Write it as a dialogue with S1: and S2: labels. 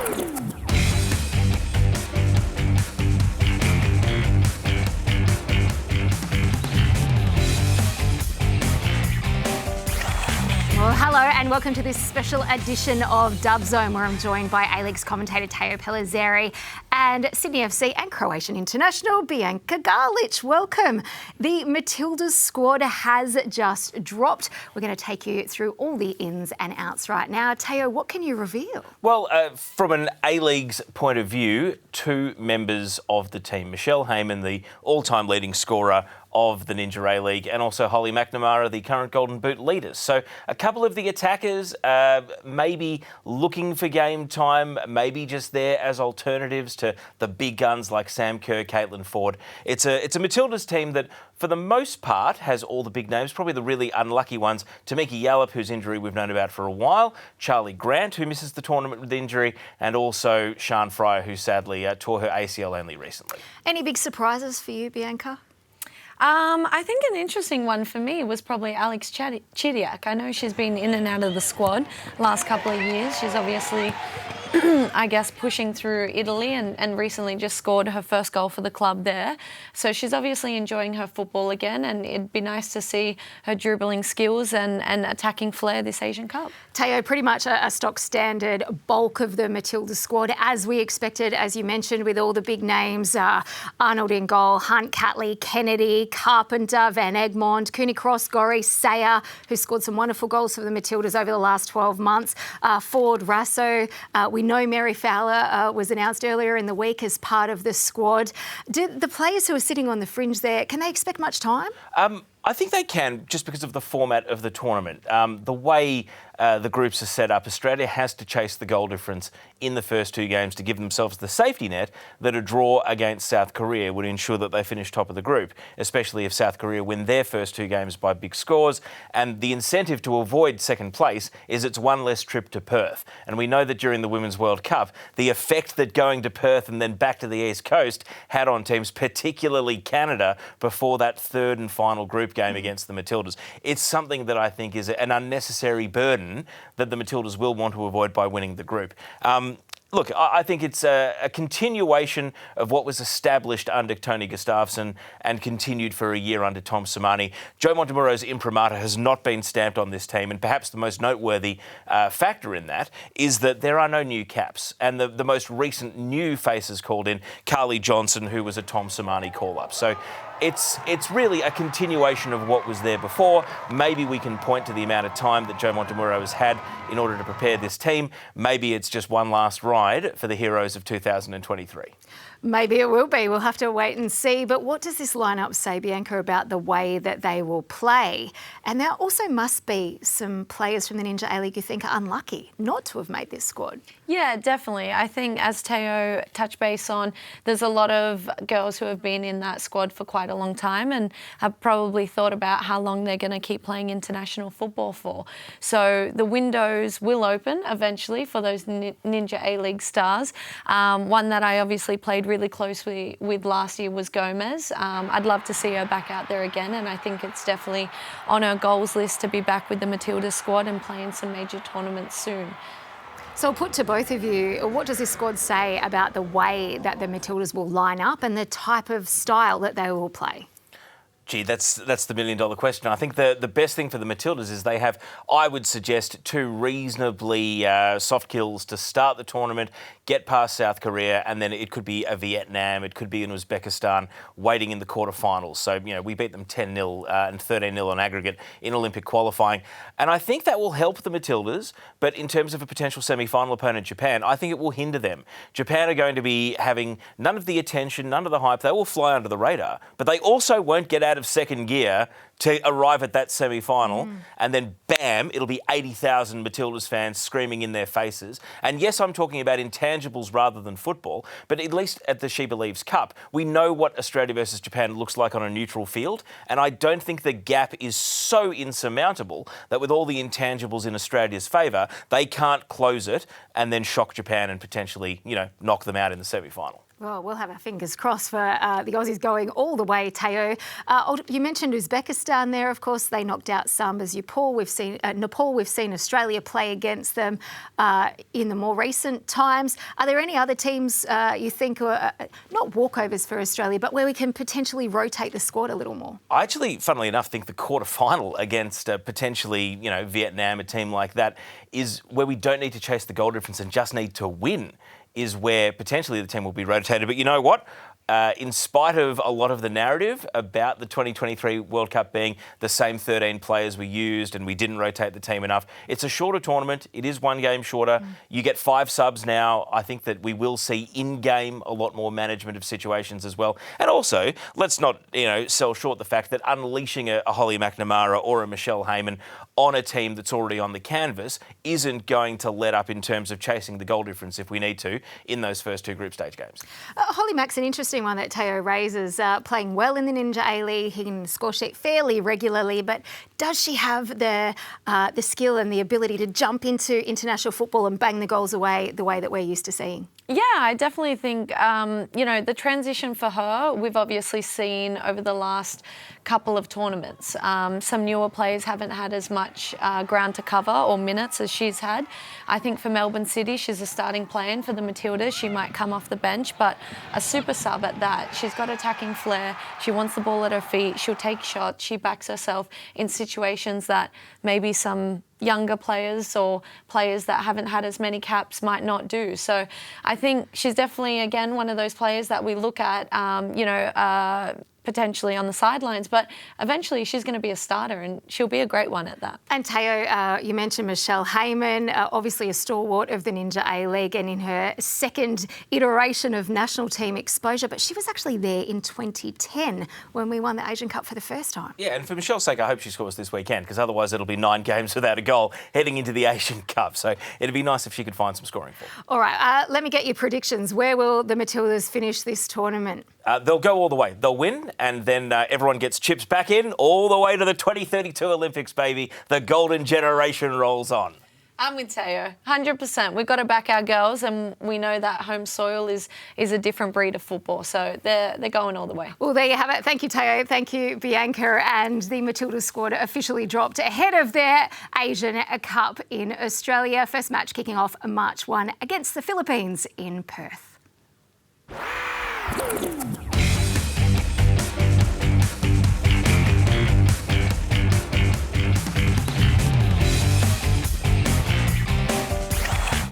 S1: Well, hello and welcome to this special edition of Dub Zone, where I'm joined by A-League's commentator Teo Pellizzeri and Sydney FC and Croatian international Bianca Galic. Welcome. The Matildas squad has just dropped. We're going to take you through all the ins and outs right now. Teo, what can you reveal?
S2: Well, from an A-League's point of view, two members of the team, Michelle Heyman, the all-time leading scorer of the Ninja A-League, and also Holly McNamara, the current Golden Boot leaders. So a couple of the attackers maybe looking for game time, maybe just there as alternatives to the big guns like Sam Kerr, Caitlin Foord. It's a Matildas team that, for the most part, has all the big names, probably the really unlucky ones. Tamiki Yallop, whose injury we've known about for a while, Charlie Grant, who misses the tournament with injury, and also Sian Fryer, who sadly tore her ACL only recently.
S1: Any big surprises for you, Bianca?
S3: I think an interesting one for me was probably Alex Chidiac. I know she's been in and out of the squad last couple of years. She's obviously, I guess, pushing through Italy and recently just scored her first goal for the club there. So she's obviously enjoying her football again, and it'd be nice to see her dribbling skills and attacking flair this Asian Cup.
S1: Teo, pretty much a stock standard bulk of the Matildas squad, as we expected, as you mentioned, with all the big names, Arnold in goal, Hunt, Catley, Kennedy, Carpenter, Van Egmond, Cooney-Cross, Gorry, Sayer, who scored some wonderful goals for the Matildas over the last 12 months, Foord, Rasso. We know Mary Fowler was announced earlier in the week as part of the squad. Do the players who are sitting on the fringe there, can they expect much time?
S2: I think they can, just because of the format of the tournament. The way the groups are set up, Australia has to chase the goal difference in the first two games to give themselves the safety net that a draw against South Korea would ensure that they finish top of the group, especially if South Korea win their first two games by big scores. And the incentive to avoid second place is it's one less trip to Perth. And we know that during the Women's World Cup, the effect that going to Perth and then back to the East Coast had on teams, particularly Canada, before that third and final group game against the Matildas. It's something that I think is an unnecessary burden that the Matildas will want to avoid by winning the group. Look, I think it's a continuation of what was established under Tony Gustafsson and continued for a year under Tom Sermanni. Joe Montemurro's imprimatur has not been stamped on this team, and perhaps the most noteworthy factor in that is that there are no new caps. And the most recent new faces called in, Carly Johnson, who was a Tom Sermanni call-up. So it's really a continuation of what was there before. Maybe we can point to the amount of time that Joe Montemurro has had in order to prepare this team. Maybe it's just one last ride for the heroes of 2023.
S1: Maybe it will be. We'll have to wait and see. But what does this lineup say, Bianca, about the way that they will play? And there also must be some players from the Ninja A-League who think are unlucky not to have made this squad.
S3: Yeah, definitely. I think, as Teo touched base on, there's a lot of girls who have been in that squad for quite a long time and have probably thought about how long they're going to keep playing international football for. So the windows will open eventually for those Ninja A-League stars. One that I obviously played really closely with last year was Gomez. I'd love to see her back out there again, and I think it's definitely on her goals list to be back with the Matildas squad and playing some major tournaments soon.
S1: So I'll put to both of you, what does this squad say about the way that the Matildas will line up and the type of style that they will play?
S2: Gee, that's the million-dollar question. I think the best thing for the Matildas is they have, I would suggest, two reasonably soft kills to start the tournament, get past South Korea, and then it could be a Vietnam, it could be an Uzbekistan waiting in the quarterfinals. So, we beat them 10-0 and 13-0 on aggregate in Olympic qualifying. And I think that will help the Matildas, but in terms of a potential semi-final opponent, Japan, I think it will hinder them. Japan are going to be having none of the attention, none of the hype. They will fly under the radar, but they also won't get out of second gear to arrive at that semi-final, and then bam, it'll be 80,000 Matildas fans screaming in their faces. And yes, I'm talking about intangibles rather than football, but at least at the She Believes Cup, we know what Australia versus Japan looks like on a neutral field, and I don't think the gap is so insurmountable that with all the intangibles in Australia's favour, they can't close it and then shock Japan and potentially, knock them out in the semi-final.
S1: Well, we'll have our fingers crossed for the Aussies going all the way, Teo. You mentioned Uzbekistan there, of course. They knocked out Samba's Nepal. We've seen Australia play against them in the more recent times. Are there any other teams you think are not walkovers for Australia, but where we can potentially rotate the squad a little more?
S2: I actually, funnily enough, think the quarter-final against potentially, Vietnam, a team like that, is where we don't need to chase the goal difference and just need to win, is where potentially the team will be rotated. But you know what? In spite of a lot of the narrative about the 2023 World Cup being the same 13 players we used and we didn't rotate the team enough, it's a shorter tournament. It is one game shorter. You get 5 subs now. I think that we will see in-game a lot more management of situations as well. And also, let's not sell short the fact that unleashing a Holly McNamara or a Michelle Heyman on a team that's already on the canvas isn't going to let up in terms of chasing the goal difference if we need to in those first 2 group stage games.
S1: Holly Mack's an interesting one that Teo raises, playing well in the Ninja A-League, hitting the score sheet fairly regularly, but does she have the skill and the ability to jump into international football and bang the goals away the way that we're used to seeing?
S3: Yeah, I definitely think, the transition for her, we've obviously seen over the last couple of tournaments. Some newer players haven't had as much ground to cover or minutes as she's had. I think for Melbourne City, she's a starting player, and for the Matildas, she might come off the bench, but a super sub at that. She's got attacking flair. She wants the ball at her feet. She'll take shots. She backs herself in situations that maybe some younger players or players that haven't had as many caps might not do. So I think she's definitely, again, one of those players that we look at, potentially on the sidelines, but eventually she's going to be a starter and she'll be a great one at that.
S1: And Teo, you mentioned Michelle Heyman, obviously a stalwart of the Ninja A-League and in her second iteration of national team exposure, but she was actually there in 2010 when we won the Asian Cup for the first time.
S2: Yeah, and for Michelle's sake, I hope she scores this weekend, because otherwise it'll be 9 games without a goal heading into the Asian Cup. So it'd be nice if she could find some scoring for.
S1: All right, let me get your predictions. Where will the Matildas finish this tournament?
S2: They'll go all the way. They'll win, and then everyone gets chips back in all the way to the 2032 Olympics, baby. The golden generation rolls on.
S3: I'm with Teo, 100%. We've got to back our girls, and we know that home soil is a different breed of football, so they're going all the way.
S1: Well, there you have it. Thank you, Teo. Thank you, Bianca. And the Matildas squad officially dropped ahead of their Asian Cup in Australia. First match kicking off March 1 against the Philippines in Perth.